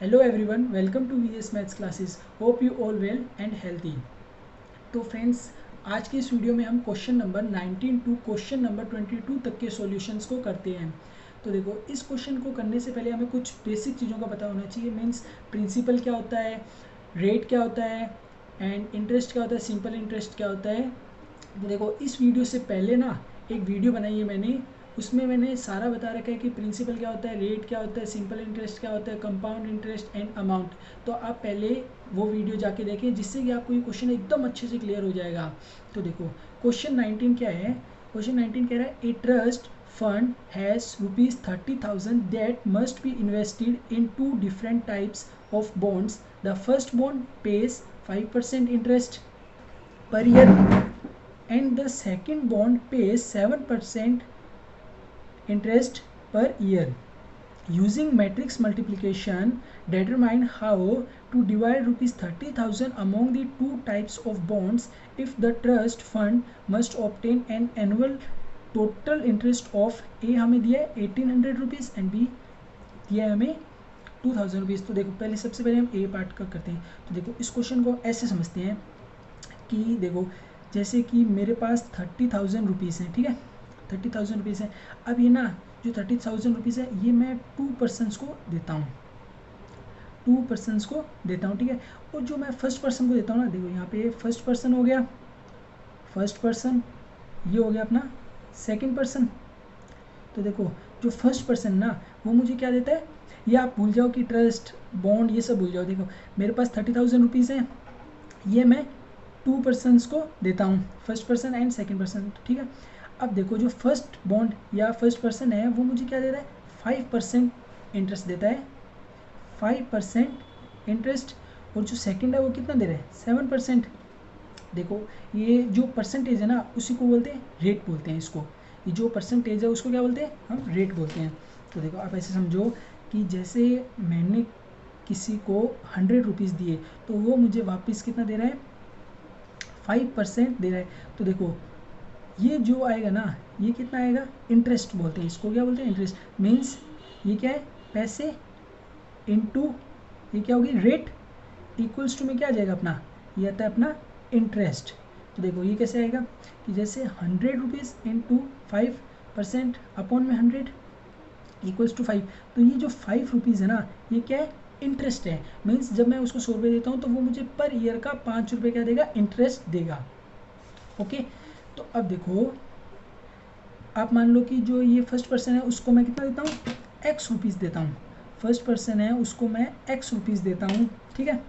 Hello everyone, welcome to VS maths classes. Hope you all well and healthy. तो friends, आज की इस video में हम question number 19 to question number 22 तक के सॉल्यूशंस को करते हैं। तो देखो, इस क्वेश्चन को करने से पहले हमें कुछ बेसिक चीज़ों का पता होना चाहिए। मीन्स प्रिंसिपल क्या होता है, रेट क्या होता है, एंड इंटरेस्ट क्या होता है, सिंपल इंटरेस्ट क्या होता है। तो देखो, इस वीडियो से पहले ना एक वीडियो बनाई है मैंने, उसमें मैंने सारा बता रखा है कि प्रिंसिपल क्या होता है, रेट क्या होता है, सिंपल इंटरेस्ट क्या होता है, कंपाउंड इंटरेस्ट एंड अमाउंट। तो आप पहले वो वीडियो जाके देखें, जिससे कि आपको ये क्वेश्चन एकदम अच्छे से क्लियर हो जाएगा। तो देखो, क्वेश्चन 19 क्या है। क्वेश्चन 19 कह रहा है, a trust fund has ₹30,000 that must be invested in two different types of bonds. The first bond pays 5% interest per year and the second bond pays 7% interest per year. Using matrix multiplication, determine how to divide ₹30,000 among the two types of bonds if the trust fund must obtain an annual total interest of A हमें दिया है ₹1800 and B दिया है हमें ₹2000। तो देखो, पहले सबसे पहले हम ए पार्ट का करते हैं। तो देखो, इस क्वेश्चन को ऐसे समझते हैं कि देखो, जैसे कि मेरे पास 30,000 हैं, ठीक है, 30,000 है। अब ये ना, जो 30,000 है, ये मैं 2 पर्सनस को देता हूँ, 2 पर्सनस को देता हूँ, ठीक है। और जो मैं फर्स्ट पर्सन को देता हूँ ना, देखो यहाँ पे फर्स्ट पर्सन हो गया, फर्स्ट पर्सन, ये हो गया अपना सेकंड पर्सन। तो देखो, जो फर्स्ट पर्सन ना, वो मुझे क्या देता है, ये आप भूल जाओ कि ट्रस्ट बॉन्ड ये सब भूल जाओ। देखो, मेरे पास 30,000 हैं, ये मैं 2 पर्सनस को देता हूँ, first person and second person, ठीक है। अब देखो, जो फर्स्ट बॉन्ड या फर्स्ट पर्सन है, वो मुझे क्या दे रहा है, 5% इंटरेस्ट देता है, 5% इंटरेस्ट। और जो सेकंड है, वो कितना दे रहा है, 7%। देखो, ये जो परसेंटेज है ना, उसी को बोलते हैं रेट, बोलते हैं इसको। ये जो परसेंटेज है, उसको क्या बोलते हैं, हम रेट बोलते हैं। तो देखो, आप ऐसे समझो कि जैसे मैंने किसी को 100 रुपीज़ दिए, तो वो मुझे वापस कितना दे रहा है, 5% दे रहा है। तो देखो, ये जो आएगा ना, ये कितना आएगा, इंटरेस्ट बोलते हैं इसको, क्या बोलते हैं, इंटरेस्ट। मीन्स ये क्या है, पैसे इनटू ये क्या होगी, रेट, इक्वल्स टू में क्या आ जाएगा अपना, ये आता है अपना इंटरेस्ट। तो देखो, ये कैसे आएगा कि जैसे 100 रुपीज़ इंटू 5% अपॉन में 100 इक्वल्स टू 5। तो ये जो 5 रुपीज़ है ना, ये क्या है, इंटरेस्ट है। मीन्स जब मैं उसको 100 रुपये देता हूँ, तो वो मुझे पर ईयर का 5 रुपये क्या देगा, इंटरेस्ट देगा। ओके। तो अब देखो, आप मान लो कि जो ये फर्स्ट पर्सन है, उसको मैं कितना देता हूँ, एक्स रुपीज़ देता हूँ। फर्स्ट पर्सन है, उसको मैं एक्स रुपीज़ देता हूँ, ठीक है,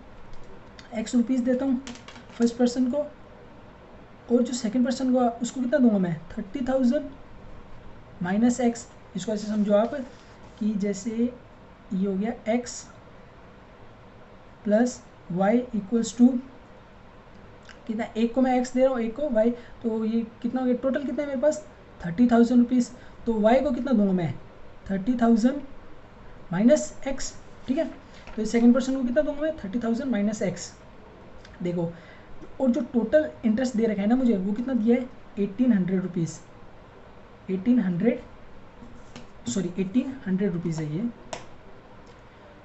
एक्स रुपीज़ देता हूँ फर्स्ट पर्सन को। और जो सेकंड पर्सन को, उसको कितना दूंगा मैं, 30,000 माइनस एक्स। इसको ऐसे समझो आप कि जैसे ये हो गया X plus Y equals to कितना, एक को मैं एक्स दे रहा हूँ, एक को वाई, तो ये कितना हो गया, टोटल कितना है मेरे पास, 30,000 रुपीज़। तो वाई को कितना दूंगा मैं, 30,000 माइनस एक्स, ठीक है। तो सेकंड पर्सन को कितना दूंगा मैं, 30,000 माइनस एक्स। देखो, और जो टोटल इंटरेस्ट दे रखा है ना मुझे, वो कितना दिया है, 1,800 रुपीज़, 1,800 रुपीज़ है ये।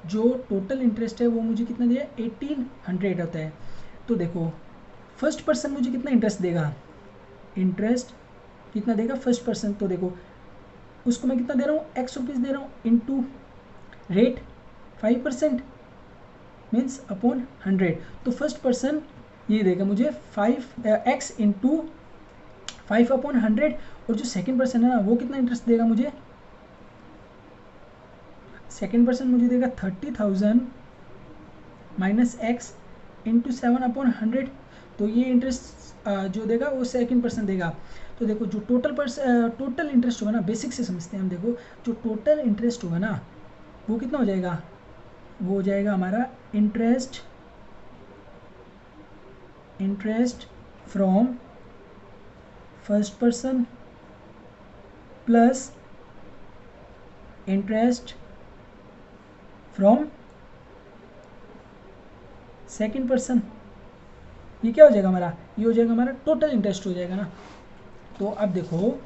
जो टोटल इंटरेस्ट है, वो मुझे कितना दिया है, 1,800 होता है। तो देखो, फर्स्ट पर्सन मुझे कितना इंटरेस्ट देगा, इंटरेस्ट कितना देगा फर्स्ट पर्सन। तो देखो, उसको मैं कितना दे रहा हूँ, एक्स रुपीज़ दे रहा हूँ, इनटू रेट 5% मीन्स अपॉन 100। तो फर्स्ट पर्सन ये देगा मुझे 5x इंटू 5/100। और जो सेकंड पर्सन है ना, वो कितना इंटरेस्ट देगा मुझे, सेकंड पर्सन मुझे देगा 30,000 माइनस एक्स इंटू 7/100। तो ये इंटरेस्ट जो देगा, वो सेकंड पर्सन देगा। तो देखो, जो टोटल इंटरेस्ट होगा ना, बेसिक से समझते हैं हम। देखो, जो टोटल इंटरेस्ट होगा ना, वो कितना हो जाएगा, वो हो जाएगा हमारा interest from first person plus interest from second person. ये क्या हो जाएगा हमारा, ये हो जाएगा हमारा टोटल इंटरेस्ट हो जाएगा ना। तो अब देखो,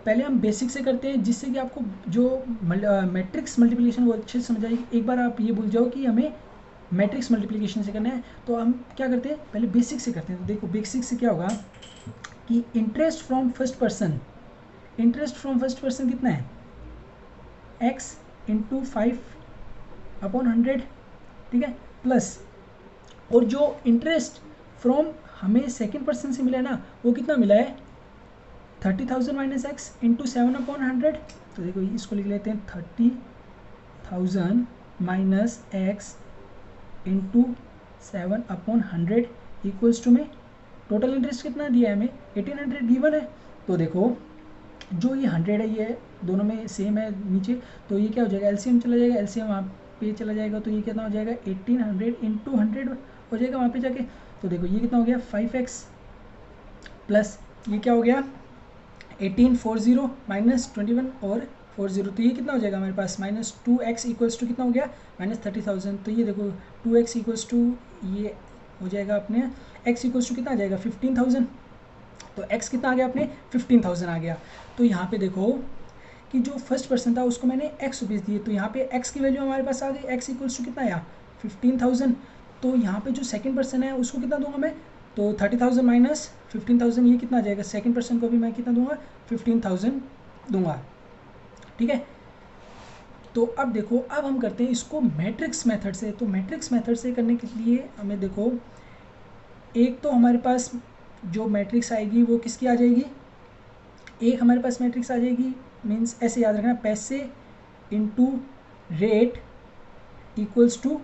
पहले हम बेसिक से करते हैं, जिससे कि आपको जो मैट्रिक्स मल्टीप्लिकेशन वो अच्छे से समझ आएगी। एक बार आप ये भूल जाओ कि हमें मैट्रिक्स मल्टीप्लिकेशन से करना है, तो हम क्या करते हैं, पहले बेसिक से करते हैं। तो देखो बेसिक से क्या होगा कि interest from first person, interest from first person कितना है, x इंटू 5/100, ठीक है, प्लस और जो इंटरेस्ट फ्रॉम हमें सेकेंड पर्सन से मिला है ना, वो कितना मिला है, 30,000 माइनस एक्स इंटू 7/100। तो देखो इसको लिख लेते हैं 30,000 minus X into 7/100 equals to में टोटल इंटरेस्ट कितना दिया है हमें, 1800 गिवन है। तो देखो जो ये 100 है ये दोनों में सेम है नीचे, तो ये क्या हो जाएगा, एलसीएम चला जाएगा, एलसीएम वहाँ पे चला जाएगा, तो ये कितना हो जाएगा 1800 इंटू 100 हो जाएगा वहाँ पे जाके। तो देखो ये कितना हो गया 5x प्लस ये क्या हो गया 1840 माइनस 21 और 40, तो ये कितना हो जाएगा हमारे पास माइनस 2x इक्वल्स टू कितना हो गया माइनस 30,000। तो ये देखो 2x इक्वल्स टू ये हो जाएगा अपने x इक्वल्स टू कितना आ जाएगा 15,000। तो x कितना आ गया अपने 15,000 आ गया। तो यहाँ पे देखो कि जो फर्स्ट पर्सन था उसको मैंने x रुपीज़ दिए, तो यहाँ पे x की वैल्यू हमारे पास आ गई, x इक्वल्स टू कितना आया 15,000। तो यहाँ पे जो सेकंड पर्सन है उसको कितना दूंगा मैं, तो 30,000 माइनस 15,000 ये कितना आ जाएगा, सेकंड पर्सन को भी मैं कितना दूंगा 15,000 दूंगा, ठीक है। तो अब देखो अब हम करते हैं इसको मैट्रिक्स मेथड से। तो मैट्रिक्स मेथड से करने के लिए हमें देखो एक तो हमारे पास जो मैट्रिक्स आएगी वो किसकी आ जाएगी, एक हमारे पास मैट्रिक्स आ जाएगी, मीन्स ऐसे याद रखना पैसे into rate equals to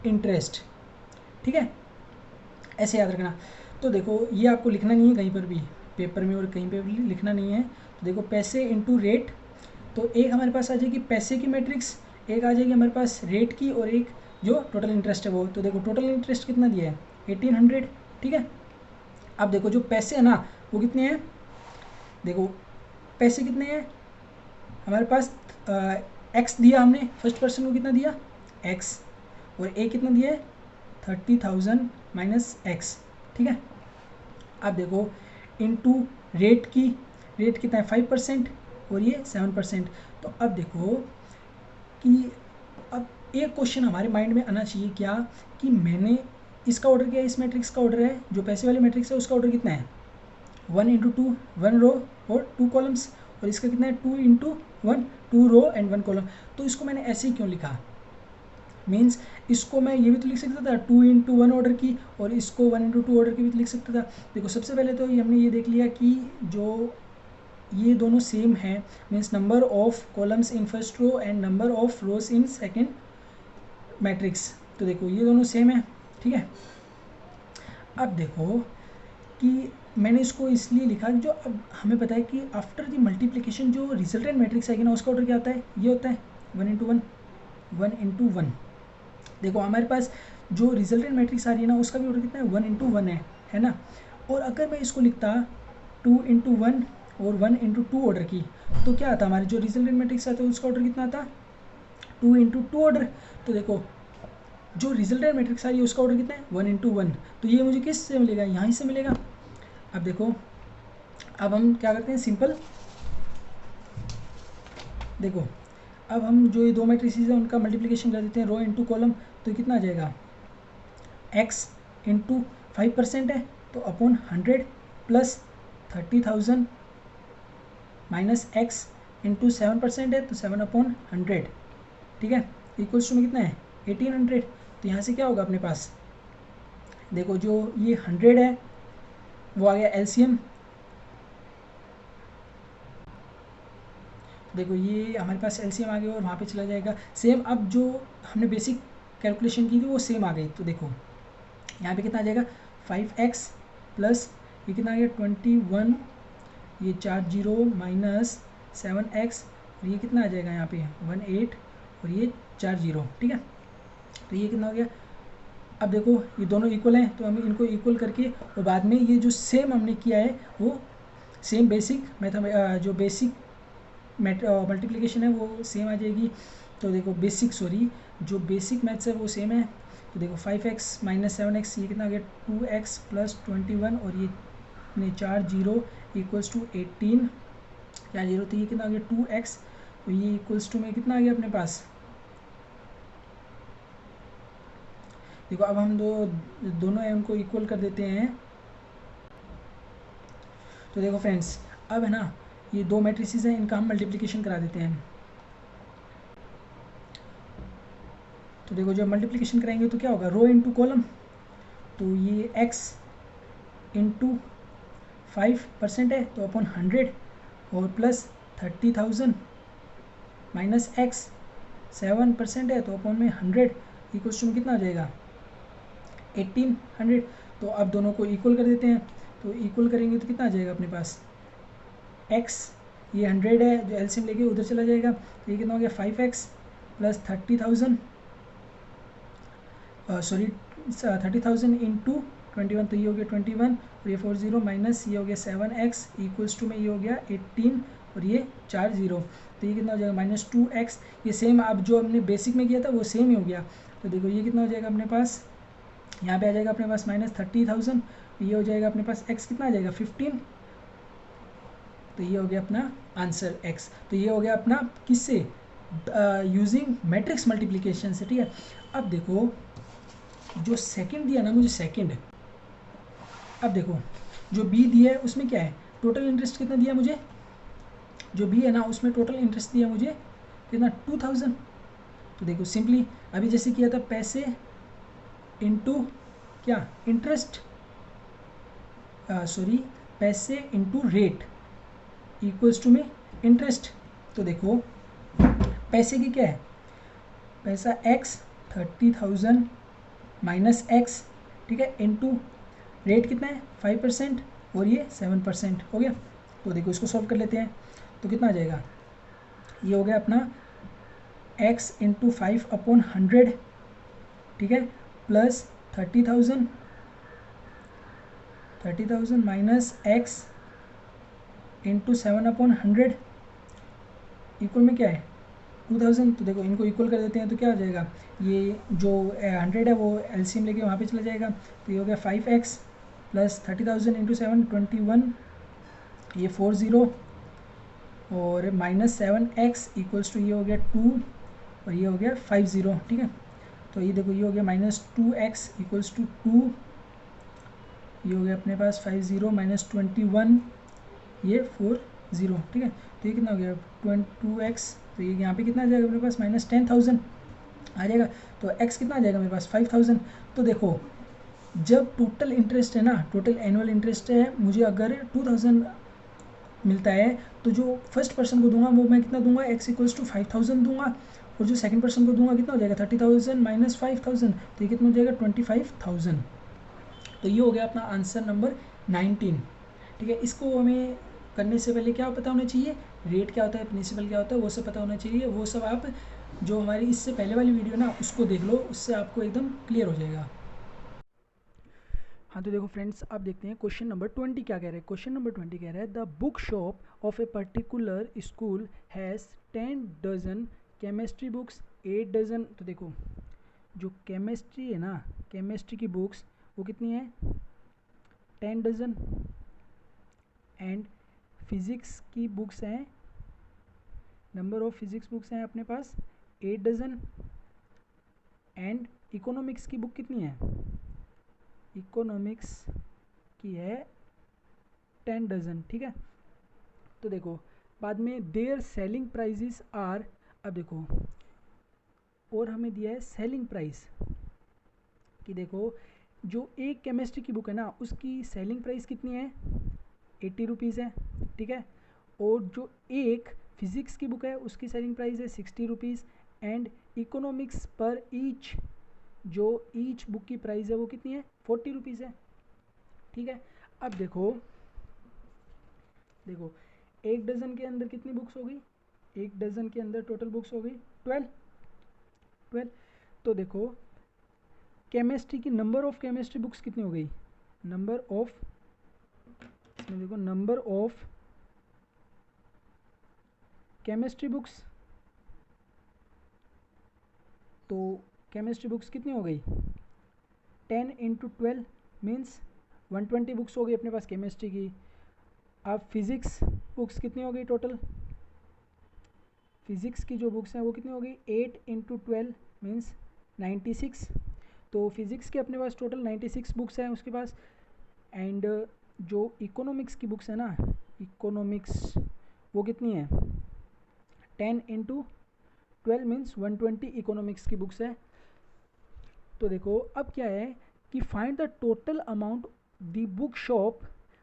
interest, ठीक है, ऐसे याद रखना। तो देखो ये आपको लिखना नहीं है कहीं पर भी पेपर में और कहीं पर भी लिखना नहीं है। तो देखो पैसे इंटू रेट, तो एक हमारे पास आ जाएगी पैसे की मैट्रिक्स, एक आ जाएगी हमारे पास रेट की, और एक जो टोटल इंटरेस्ट है वो। तो देखो टोटल इंटरेस्ट कितना दिया है 1800, ठीक है। अब देखो जो पैसे है ना वो कितने हैं, देखो पैसे कितने हैं हमारे पास, एक्स दिया हमने फर्स्ट पर्सन को कितना दिया एक्स, और ए कितना दिया है 30,000 माइनस एक्स, ठीक है। अब देखो इनटू रेट की, रेट कितना है 5% और ये 7%। तो अब देखो कि अब एक क्वेश्चन हमारे माइंड में आना चाहिए क्या, कि मैंने इसका ऑर्डर किया, इस मैट्रिक्स का ऑर्डर है जो पैसे वाले मैट्रिक्स है उसका ऑर्डर कितना है 1 इंटू 2, 1 रो और 2 कॉलम्स, और इसका कितना है 2 इंटू 1, 2 रो एंड 1 कॉलम। तो इसको मैंने ऐसे ही क्यों लिखा, मीन्स इसको मैं ये भी तो लिख सकता था 2 इंटू 1 ऑर्डर की, और इसको 1 इंटू 2 ऑर्डर की भी तो लिख सकता था। देखो सबसे पहले तो हमने ये देख लिया कि जो ये दोनों सेम है, means number of columns in first row and number of rows in second matrix. तो देखो ये दोनों सेम है, ठीक है। अब देखो कि मैंने इसको इसलिए लिखा जो अब हमें पता है कि आफ्टर द मल्टीप्लिकेशन जो रिजल्टेंट मैट्रिक्स आएगी ना उसका ऑर्डर क्या होता है, ये होता है 1 इंटू 1, 1 इंटू 1। देखो हमारे पास जो रिजल्टेंट मैट्रिक्स आ रही है ना उसका भी ऑर्डर कितना है 1 इंटू 1 है ना। और अगर मैं इसको लिखता 2 इंटू 1 और 1 इंटू 2 ऑर्डर की, तो क्या आता हमारे जो रिजल्टेंट मैट्रिक्स आता है उसका ऑर्डर कितना आता 2 इंटू 2 ऑर्डर। तो देखो जो रिजल्टेंट मैट्रिक्स आ रही है उसका ऑर्डर कितना है 1 इंटू 1, तो ये मुझे किस से मिलेगा, यहाँ से मिलेगा। अब देखो अब हम क्या करते हैं सिंपल, देखो अब हम जो ये दो मैट्रिसेस हैं उनका मल्टीप्लिकेशन कर देते हैं रो इंटू कॉलम। तो कितना आ जाएगा x इंटू 5% है तो upon 100 plus 30,000 minus x into 7% है तो 7/100, ठीक है, इक्वल्स टू में कितना है 1800। तो यहाँ से क्या होगा अपने पास, देखो जो ये 100 है वो आ गया एलसीएम, देखो ये हमारे पास एलसीएम आ गया और वहाँ पे चला जाएगा सेम। अब जो हमने बेसिक कैलकुलेशन की थी वो सेम आ गई। तो देखो यहाँ पे कितना आ जाएगा 5x प्लस ये कितना आ गया 21, ये 4 जीरो माइनस 7x, और ये कितना आ जाएगा यहाँ पे 18 और ये 4 जीरो, ठीक है। तो ये कितना हो गया, अब देखो ये दोनों इक्वल हैं तो हम इनको इक्वल करके और बाद में ये जो सेम हमने किया है वो सेम बेसिक मेथड जो बेसिक मल्टीप्लिकेशन है वो सेम आ जाएगी। तो देखो जो बेसिक मैथ्स है वो सेम है। तो देखो 5x माइनस 7x ये कितना आ गया 2x प्लस 21 और ये 4 जीरो इक्वल्स टू 18 यहाँ 0 तो ये कितना आ गया 2x, तो ये इक्वल्स टू में कितना आ गया अपने पास। देखो अब हम दोनों एम को इक्वल कर देते हैं। तो देखो फ्रेंड्स अब है ना, ये दो मैट्रिसेस हैं, इनका हम मल्टीप्लिकेशन करा देते हैं। तो देखो जब मल्टीप्लिकेशन कराएंगे तो क्या होगा, रो इंटू कॉलम, तो ये x इंटू 5% है तो अपॉन 100, और प्लस 30,000 माइनस x 7% है तो अपॉन में 100 इक्वल्स टू में कितना आ जाएगा 1800। तो अब दोनों को इक्वल कर देते हैं। तो इक्वल करेंगे तो कितना आ जाएगा अपने पास, x ये 100 है जो एलसीएम लेके उधर चला जाएगा, तो ये कितना हो गया 5x प्लस 30,000 सॉरी 30,000 इंटू 21, तो ये हो गया 21, और ये 40 माइनस ये हो गया 7x इक्वल्स टू में ये हो गया 18, और ये 40, तो ये कितना हो जाएगा -2x। ये सेम अब जो हमने बेसिक में किया था वो सेम ही हो गया। तो देखो ये कितना हो जाएगा अपने पास, यहाँ पे आ जाएगा अपने पास -30,000, ये हो जाएगा अपने पास x कितना आ जाएगा 15, तो ये हो गया अपना आंसर x। तो ये हो गया अपना किससे, यूजिंग मैट्रिक्स मल्टीप्लिकेशन से, ठीक है। अब देखो जो सेकंड दिया ना मुझे सेकंड, अब देखो जो बी दिया है उसमें क्या है, टोटल इंटरेस्ट कितना दिया मुझे, जो बी है ना उसमें टोटल इंटरेस्ट दिया मुझे कितना 2000। तो देखो सिंपली अभी जैसे किया था पैसे इंटू क्या इंटरेस्ट, सॉरी पैसे इंटू रेट इक्वल्स टू में इंटरेस्ट। तो देखो पैसे की क्या है, पैसा x 30,000 माइनस x, ठीक है, इंटू रेट कितना है 5% और ये 7% हो गया। तो देखो इसको सॉल्व कर लेते हैं, तो कितना आ जाएगा, ये हो गया अपना x इंटू 5/100, ठीक है, plus 30,000 minus x into 7/100 equal में क्या है 2000। तो देखो इनको इक्वल कर देते हैं तो क्या हो जाएगा, ये जो 100 है वो एलसीएम लेके वहाँ पे चला जाएगा, तो ये हो गया 5x प्लस 30,000 इंटू 7 21, ये 40, और माइनस 7x इक्वल्स टू ये हो गया 2, और ये हो गया 50, ठीक है। तो ये देखो ये हो गया -2x इक्वल्स टू 2, ये हो गया अपने पास 50 माइनस 21, ये 40, ठीक है। तो ये कितना हो गया 2x, तो ये यहाँ पे कितना आ जाएगा अपने पास -10,000 आ जाएगा। तो x कितना आ जाएगा मेरे पास 5,000। तो देखो जब टोटल इंटरेस्ट है ना, टोटल एनुअल इंटरेस्ट है, मुझे अगर 2000 मिलता है तो जो फर्स्ट पर्सन को दूंगा वो मैं कितना दूंगा x इक्वल्स टू 5,000 दूंगा, और जो सेकंड पर्सन को दूंगा कितना हो जाएगा 30,000 माइनस 5,000, तो ये कितना हो जाएगा 25,000। तो ये हो गया अपना आंसर नंबर 19, ठीक है। इसको हमें करने से पहले क्या पता होना चाहिए, रेट क्या होता है, प्रिंसिपल क्या होता है, वो सब पता होना चाहिए। वो सब आप जो हमारी इससे पहले वाली वीडियो ना उसको देख लो, उससे आपको एकदम क्लियर हो जाएगा। हाँ तो देखो फ्रेंड्स आप देखते हैं क्वेश्चन नंबर 20 क्या कह रहा है। क्वेश्चन नंबर 20 कह रहा है the book shop of a particular school has 10 dozen chemistry books 8 dozen. तो देखो जो केमिस्ट्री है ना, केमिस्ट्री की बुक्स वो कितनी है 10 डजन, एंड फिज़िक्स की बुक्स हैं, नंबर ऑफ फिज़िक्स बुक्स हैं अपने पास 8 डजन, एंड इकोनॉमिक्स की बुक कितनी है, इकोनॉमिक्स की है 10 डजन, ठीक है। तो देखो बाद में देयर सेलिंग प्राइजेस आर, अब देखो और हमें दिया है सेलिंग प्राइस कि देखो जो एक केमिस्ट्री की बुक है ना उसकी सेलिंग प्राइस कितनी है 80 रुपीज़ है, ठीक है, और जो एक फिज़िक्स की बुक है उसकी सेलिंग प्राइस है 60 रुपीज़, एंड इकोनॉमिक्स पर ईच, जो ईच बुक की प्राइस है वो कितनी है 40 रुपीज़ है, ठीक है। अब देखो देखो एक डज़न के अंदर कितनी बुक्स हो गई, एक डज़न के अंदर टोटल बुक्स हो गई 12। तो देखो केमिस्ट्री की नंबर ऑफ केमिस्ट्री बुक्स कितनी हो गई, नंबर ऑफ, इसमें देखो नंबर ऑफ केमिस्ट्री बुक्स, तो केमिस्ट्री बुक्स कितनी हो गई 10 इंटू 12 मीन्स 120 बुक्स हो गई अपने पास केमिस्ट्री की। अब फिज़िक्स बुक्स कितनी हो गई टोटल, फिज़िक्स की जो बुक्स हैं वो कितनी हो गई, 8 इंटू 12 मीन्स 96। तो फिज़िक्स के अपने पास टोटल 96 बुक्स हैं उसके पास। एंड जो इकोनॉमिक्स की बुक्स है ना, इकोनॉमिक्स वो कितनी है, 10 इंटू 12 मीन्स 120 इकोनॉमिक्स की बुक्स है। तो देखो अब क्या है कि find the total amount the book shop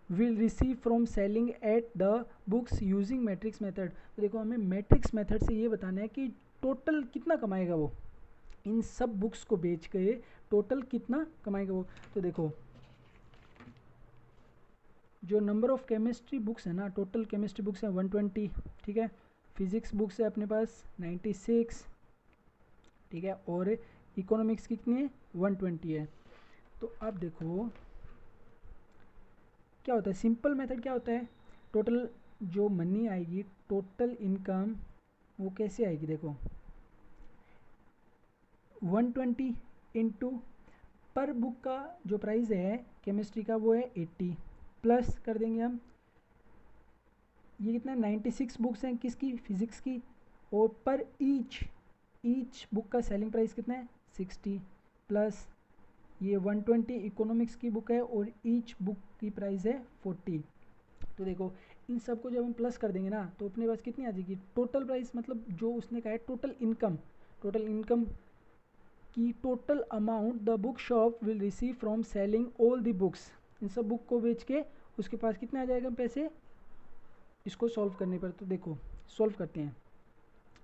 will receive from selling at the books using matrix method. तो देखो हमें मैट्रिक्स मेथड से ये बताना है कि टोटल कितना कमाएगा वो, इन सब बुक्स को बेच के टोटल कितना कमाएगा वो। तो देखो जो नंबर ऑफ केमिस्ट्री बुक्स है ना, टोटल केमिस्ट्री बुक्स है 120, ठीक है। फिजिक्स बुक्स है अपने पास 96, ठीक है। और इकोनॉमिक्स कितनी है, 120 है। तो अब देखो क्या होता है, सिंपल मेथड क्या होता है, टोटल जो मनी आएगी, टोटल इनकम वो कैसे आएगी, देखो 120 इंटू पर बुक का जो प्राइस है केमिस्ट्री का वो है 80, प्लस कर देंगे हम ये कितना 96 बुक्स हैं किसकी, फिजिक्स की, और पर ईच बुक का सेलिंग प्राइस कितना है 60, प्लस ये 120 इकोनॉमिक्स की बुक है और ईच बुक की प्राइस है 40। तो देखो इन सबको जब हम प्लस कर देंगे ना तो अपने पास कितनी आ जाएगी टोटल प्राइस, मतलब जो उसने कहा है टोटल इनकम की total amount the book shop will receive from selling all the books. इन सब बुक को बेच के उसके पास कितना आ जाएगा पैसे, इसको सॉल्व करने पर। तो देखो सॉल्व करते हैं।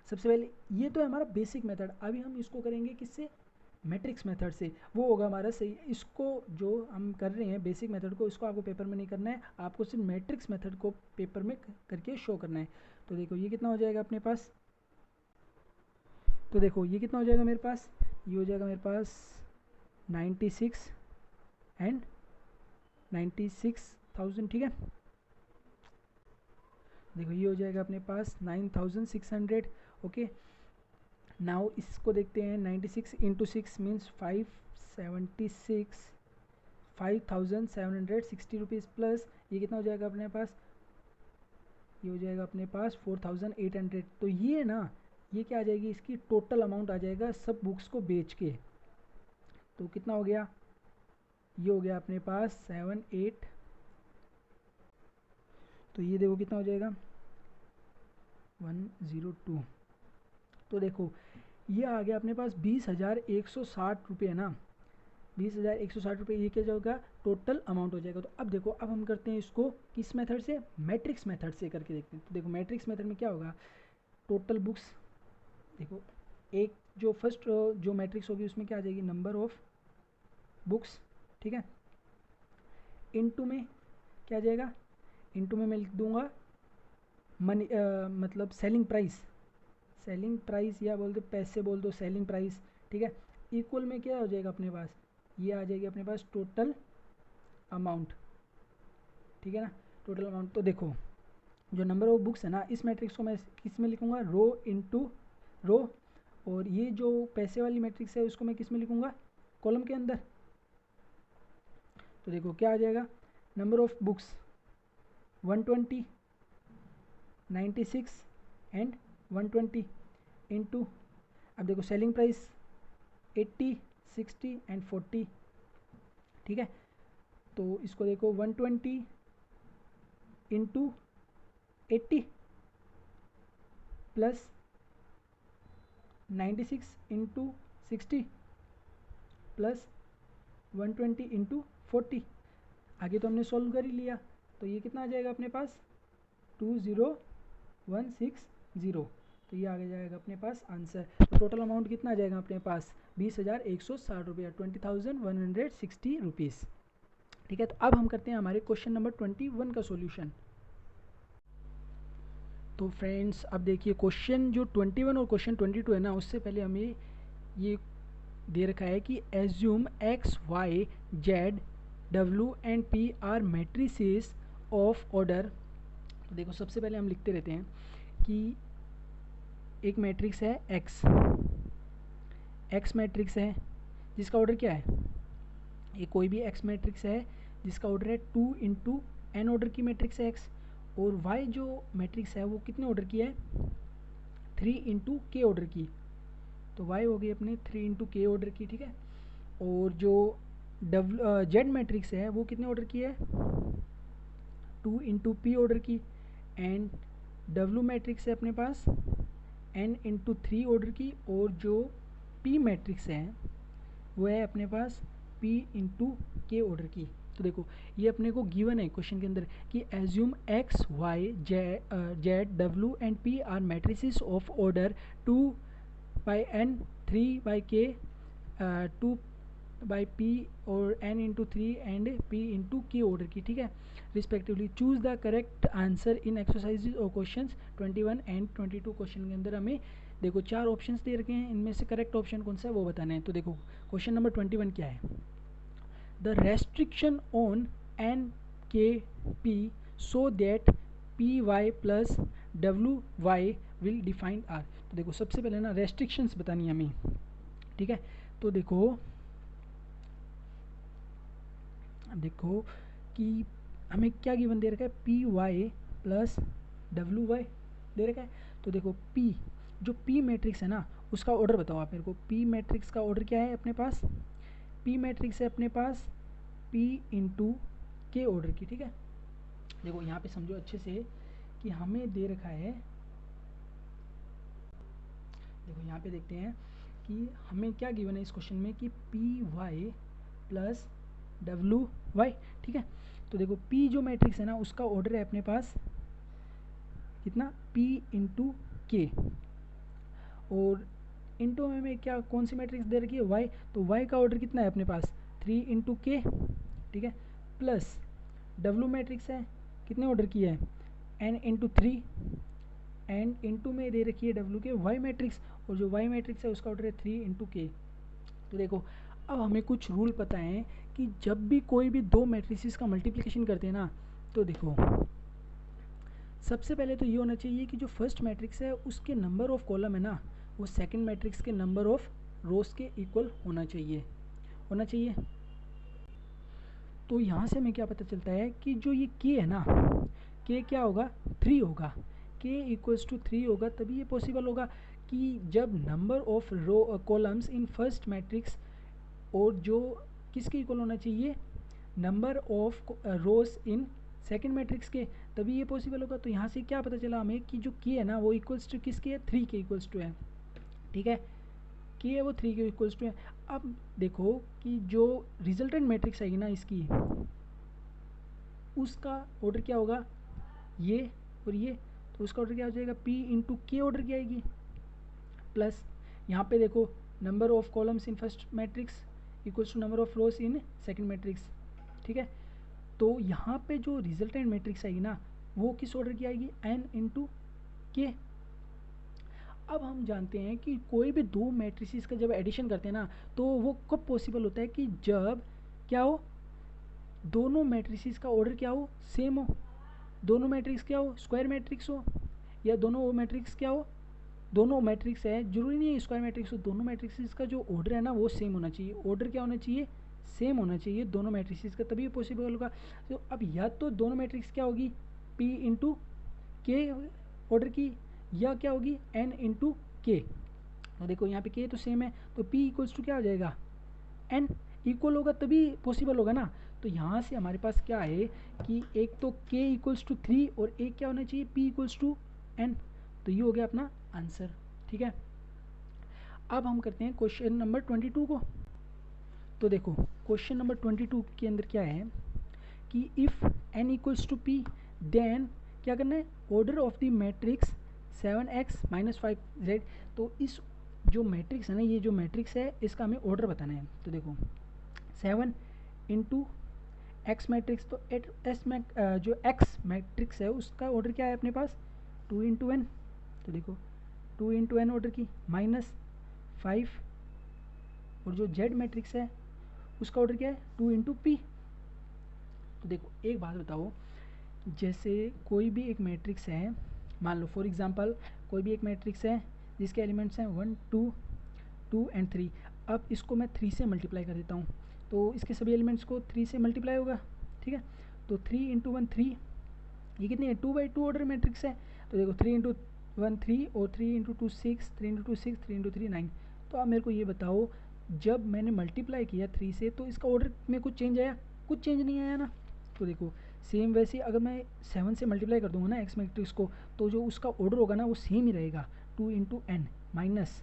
सबसे पहले ये तो है हमारा बेसिक मेथड, अभी हम इसको करेंगे किससे, मैट्रिक्स मेथड से, वो होगा हमारा सही। इसको जो हम कर रहे हैं बेसिक मेथड को, इसको आपको पेपर में नहीं करना है, आपको सिर्फ मैट्रिक्स मेथड को पेपर में करके शो करना है। तो देखो ये कितना हो जाएगा अपने पास, तो देखो ये कितना हो जाएगा मेरे पास, ये हो जाएगा मेरे पास 96 एंड 96,000, ठीक है। देखो ये हो जाएगा अपने पास 9,600, ओके। नाउ इसको देखते हैं, 96 इंटू 6 मीन्स 576, 5,760 रुपीज़, प्लस ये कितना हो जाएगा अपने पास, ये हो जाएगा अपने पास 4,800। तो ये ना ये क्या आ जाएगी, इसकी टोटल अमाउंट आ जाएगा सब बुक्स को बेच के। तो कितना हो गया, ये हो गया अपने पास 7,8, तो ये देखो कितना हो जाएगा 102। तो देखो ये आ गया अपने पास 20,160 रुपये ना, 20,160 रुपये, ये क्या जाएगा टोटल अमाउंट हो जाएगा। तो अब देखो अब हम करते हैं इसको किस मेथड से, मैट्रिक्स मेथड से करके देखते हैं। तो देखो मैट्रिक्स मेथड में क्या होगा, टोटल बुक्स, देखो एक जो फर्स्ट जो मैट्रिक्स होगी उसमें क्या आ जाएगी, नंबर ऑफ बुक्स, ठीक है। इनटू में क्या आ जाएगा, इनटू में मैं लिख दूंगा मनी मतलब सेलिंग प्राइस या बोल दो पैसे बोल दो, सेलिंग प्राइस, ठीक है। इक्वल में क्या हो जाएगा अपने पास, ये आ जाएगी अपने पास टोटल अमाउंट, ठीक है ना, टोटल अमाउंट। तो देखो जो नंबर ऑफ बुक्स है ना, इस मैट्रिक्स को मैं किस में लिखूंगा, रो इनटू रो, और ये जो पैसे वाली मैट्रिक्स है उसको मैं किस में लिखूंगा, कॉलम के अंदर। तो देखो क्या आ जाएगा, number of books 120, 96 and 120 into, अब देखो सेलिंग प्राइस 80, 60 एंड 40, ठीक है। तो इसको देखो 120 into 80 plus 96 into 60 plus 120 into 40, आगे तो हमने सॉल्व कर ही लिया। तो ये कितना आ जाएगा अपने पास 20,160, तो ये आगे जाएगा अपने पास आंसर। तो टोटल अमाउंट कितना आ जाएगा अपने पास 20,160 रुपये, 20,160 रुपीज़, ठीक है। तो अब हम करते हैं हमारे क्वेश्चन नंबर 21 का सॉल्यूशन। तो फ्रेंड्स अब देखिए क्वेश्चन जो 21 और क्वेश्चन 22 है ना, उससे पहले हमें ये दे रखा है कि assume X Y Z W and P R matrices of order. तो देखो सबसे पहले हम लिखते रहते हैं कि एक मैट्रिक्स है एक्स मैट्रिक्स है जिसका ऑर्डर क्या है, ये कोई भी एक्स मैट्रिक्स है जिसका ऑर्डर है 2 इंटू एन ऑर्डर की मैट्रिक्स है एक्स, और वाई जो मैट्रिक्स है वो कितने ऑर्डर की है, 3 इंटू के ऑर्डर की, तो वाई हो गई अपने 3 इंटू के ऑर्डर की, ठीक है। और जो जेड मैट्रिक्स है वो कितने ऑर्डर की है, 2 इंटू पी ऑर्डर की। एंड डब्ल्यू मैट्रिक्स है अपने पास n इंटू 3 ऑर्डर की, और जो पी मैट्रिक्स है वो है अपने पास p इंटू के ऑर्डर की। तो देखो ये अपने को गिवन है क्वेश्चन के अंदर कि assume x y z w and p R matrices of order 2 by n 3 by k 2 by p और n into 3 and p into k order की, ठीक है, respectively. Choose the correct answer in exercises और question 21 and 22। Question के अंदर हमें देखो 4 options दे रखे हैं, इनमें से करेक्ट ऑप्शन कौन सा है वो बताना है। तो देखो क्वेश्चन नंबर 21 क्या है, the restriction on N K P so that P Y plus W Y will define R. तो देखो सबसे पहले ना रेस्ट्रिक्शंस बतानी है हमें, ठीक है। तो देखो कि हमें क्या गिवन दे रखा है, P Y plus W Y दे रखा है। तो देखो पी, जो पी मैट्रिक्स है ना उसका ऑर्डर बताओ आप मेरे को। पी मैट्रिक्स का ऑर्डर क्या है अपने पास, पी मैट्रिक्स है अपने पास पी इंटू के ऑर्डर की, ठीक है। देखो यहाँ पे समझो अच्छे से कि हमें दे रखा है, देखो यहाँ पे देखते हैं कि हमें क्या गिवन है इस क्वेश्चन में कि P Y plus W Y, ठीक है। तो देखो पी जो मैट्रिक्स है ना उसका ऑर्डर है अपने पास कितना, पी इंटू के, और इंटू में क्या कौन सी मैट्रिक्स दे रखी है, वाई, तो वाई का ऑर्डर कितना है अपने पास 3 इंटू के, ठीक है, प्लस डब्ल्यू मैट्रिक्स है कितने ऑर्डर की है n इंटू 3 एंड इंटू में दे रखी है डब्ल्यू के वाई मैट्रिक्स, और जो वाई मैट्रिक्स है उसका ऑर्डर है 3 इंटू के। तो देखो अब हमें कुछ रूल पता है कि जब भी कोई भी दो मैट्रिसेस का मल्टीप्लिकेशन करते हैं ना, तो देखो सबसे पहले तो ये होना चाहिए कि जो फर्स्ट मैट्रिक्स है उसके नंबर ऑफ कॉलम है ना वो सेकंड मैट्रिक्स के नंबर ऑफ रोज के इक्वल होना चाहिए। तो यहाँ से हमें क्या पता चलता है कि जो ये के है ना, के क्या होगा, 3 होगा, के इक्वल्स टू 3 होगा, तभी ये पॉसिबल होगा कि जब number of row columns in first matrix और जो किसके इक्वल होना चाहिए, number of rows in second matrix के, तभी ये पॉसिबल होगा। तो यहाँ से क्या पता चला हमें कि जो के है ना वो इक्वल्स टू किसके है, 3 के इक्वल्स टू है, ठीक है, के है वो 3 के इक्वल्स टू है। अब देखो कि जो रिजल्टेंट मैट्रिक्स आएगी ना इसकी, उसका ऑर्डर क्या होगा, ये और ये, तो उसका ऑर्डर क्या हो जाएगा, पी इंटू के ऑर्डर की आएगी, प्लस यहाँ पे देखो number of columns in first matrix equals to number of rows in second matrix, ठीक है। तो यहाँ पे जो रिजल्टेंट मैट्रिक्स आएगी ना वो किस ऑर्डर की आएगी, एन इंटू के। अब हम जानते हैं कि कोई भी दो मैट्रिसेस का जब एडिशन करते हैं ना तो वो कब पॉसिबल होता है कि जब क्या हो, दोनों मैट्रिसेस का ऑर्डर क्या हो, सेम हो, दोनों मैट्रिक्स क्या हो, स्क्वायर मैट्रिक्स हो, या दोनों मैट्रिक्स क्या हो, दोनों मैट्रिक्स है, जरूरी नहीं है स्क्वायर मैट्रिक्स हो, दोनों मैट्रिक्स का जो ऑर्डर है ना वो सेम होना चाहिए। ऑर्डर क्या होना चाहिए, सेम होना चाहिए दोनों मैट्रिक्स का, तभी पॉसिबल होगा। तो अब या तो दोनों मैट्रिक्स क्या होगी, पी इंटू के ऑर्डर की, या क्या होगी एन इंटू के। तो देखो यहाँ पे के तो सेम है, तो पी इक्वल्स टू क्या हो जाएगा, एन इक्वल होगा तभी पॉसिबल होगा ना। तो यहाँ से हमारे पास क्या है कि एक तो के इक्वल्स टू 3 और एक क्या होना चाहिए, पी इक्वल्स टू एन। तो ये हो गया अपना आंसर, ठीक है। अब हम करते हैं क्वेश्चन नंबर 22 को। तो देखो क्वेश्चन नंबर 22 के अंदर क्या है कि if n equals to P then क्या करना है, order of the matrix 7x minus 5z। तो इस जो मैट्रिक्स है ना, ये जो मैट्रिक्स है इसका हमें ऑर्डर बताना है। तो देखो 7 इंटू एक्स मैट्रिक्स, तो जो एक्स मैट्रिक्स है उसका ऑर्डर क्या है अपने पास 2 इंटू एन। तो देखो 2 इंटू एन ऑर्डर की, माइनस 5, और जो जेड मैट्रिक्स है उसका ऑर्डर क्या है 2 इंटू पी। तो देखो एक बात बताओ, जैसे कोई भी एक मैट्रिक्स है, मान लो फॉर एग्जांपल कोई भी एक मैट्रिक्स है जिसके एलिमेंट्स हैं 1 2 2 एंड 3। अब इसको मैं 3 से मल्टीप्लाई कर देता हूँ, तो इसके सभी एलिमेंट्स को 3 से मल्टीप्लाई होगा, ठीक है। तो 3 इंटू 1 3 ये कितनी है 2/2 ऑर्डर मैट्रिक्स है। तो देखो 3 × 1 3 और 3 × 2 6, 3 × 2 6, 3 × 3 9। तो आप मेरे को ये बताओ जब मैंने मल्टीप्लाई किया 3 से तो इसका ऑर्डर में कुछ चेंज आया? कुछ चेंज नहीं आया ना। तो देखो सेम वैसे अगर मैं 7 से मल्टीप्लाई कर दूंगा ना एक्स मैट्रिक्स को, तो जो उसका ऑर्डर होगा ना वो सेम ही रहेगा 2 × n माइनस।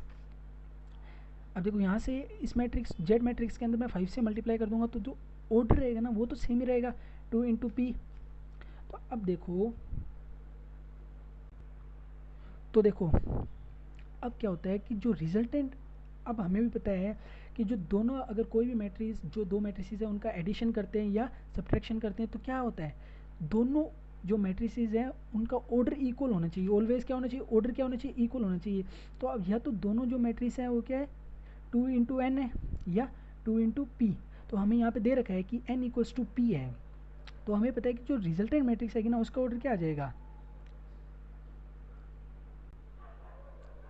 अब देखो यहाँ से इस मैट्रिक्स जेड मैट्रिक्स के अंदर मैं 5 से मल्टीप्लाई कर दूंगा तो जो ऑर्डर रहेगा ना वो तो सेम ही रहेगा 2 × p। तो अब देखो अब क्या होता है कि जो रिजल्टेंट, अब हमें भी पता है कि जो दोनों अगर कोई भी मैट्रिक्स जो दो मैट्रिसेस है उनका एडिशन करते हैं या सब्ट्रैक्शन करते हैं तो क्या होता है, दोनों जो मैट्रिसेस हैं उनका ऑर्डर इक्वल होना चाहिए। ऑलवेज क्या होना चाहिए? ऑर्डर क्या होना चाहिए? इक्वल होना चाहिए। तो अब या तो दोनों जो मैट्रिक्स हैं वो क्या है 2 × n है या 2 × p। तो हमें यहाँ पे दे रखा है कि n = p है। तो हमें पता है कि जो रिजल्टेंट मैट्रिक्स है ना उसका ऑर्डर क्या आ जाएगा।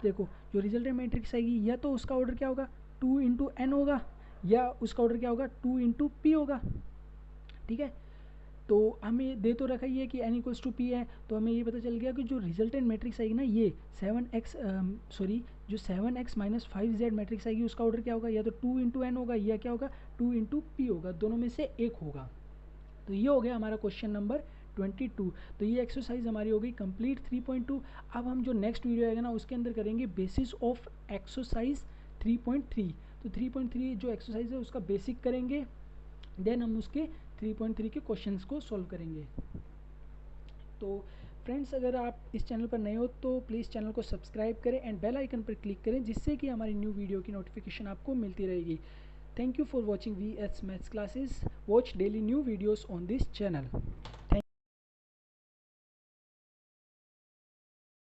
देखो जो रिजल्टेंट मैट्रिक्स आएगी या तो उसका ऑर्डर क्या होगा 2 × n होगा या उसका ऑर्डर क्या होगा 2 × p होगा। ठीक है, तो हमें दे तो रखा ही है कि n = p है। तो हमें ये पता चल गया कि जो रिजल्टेंट मैट्रिक्स आएगी ना ये 7x जो 7x - 5z मैट्रिक्स आएगी उसका ऑर्डर क्या होगा, या तो 2 × n होगा या क्या होगा 2 × p होगा, दोनों में से एक होगा। तो ये हो गया हमारा क्वेश्चन नंबर 22। तो ये एक्सरसाइज हमारी हो गई कंप्लीट 3.2। अब हम जो नेक्स्ट वीडियो आएगा ना उसके अंदर करेंगे बेसिस ऑफ एक्सरसाइज 3.3। तो 3.3 जो एक्सरसाइज है उसका बेसिक करेंगे, देन हम उसके 3.3 के क्वेश्चंस को सॉल्व करेंगे। तो फ्रेंड्स अगर आप इस चैनल पर नए हो तो प्लीज़ चैनल को सब्सक्राइब करें एंड बेल आइकन पर क्लिक करें जिससे कि हमारी न्यू वीडियो की नोटिफिकेशन आपको मिलती रहेगी। Thank you for watching VS Maths classes. Watch daily new videos on this channel.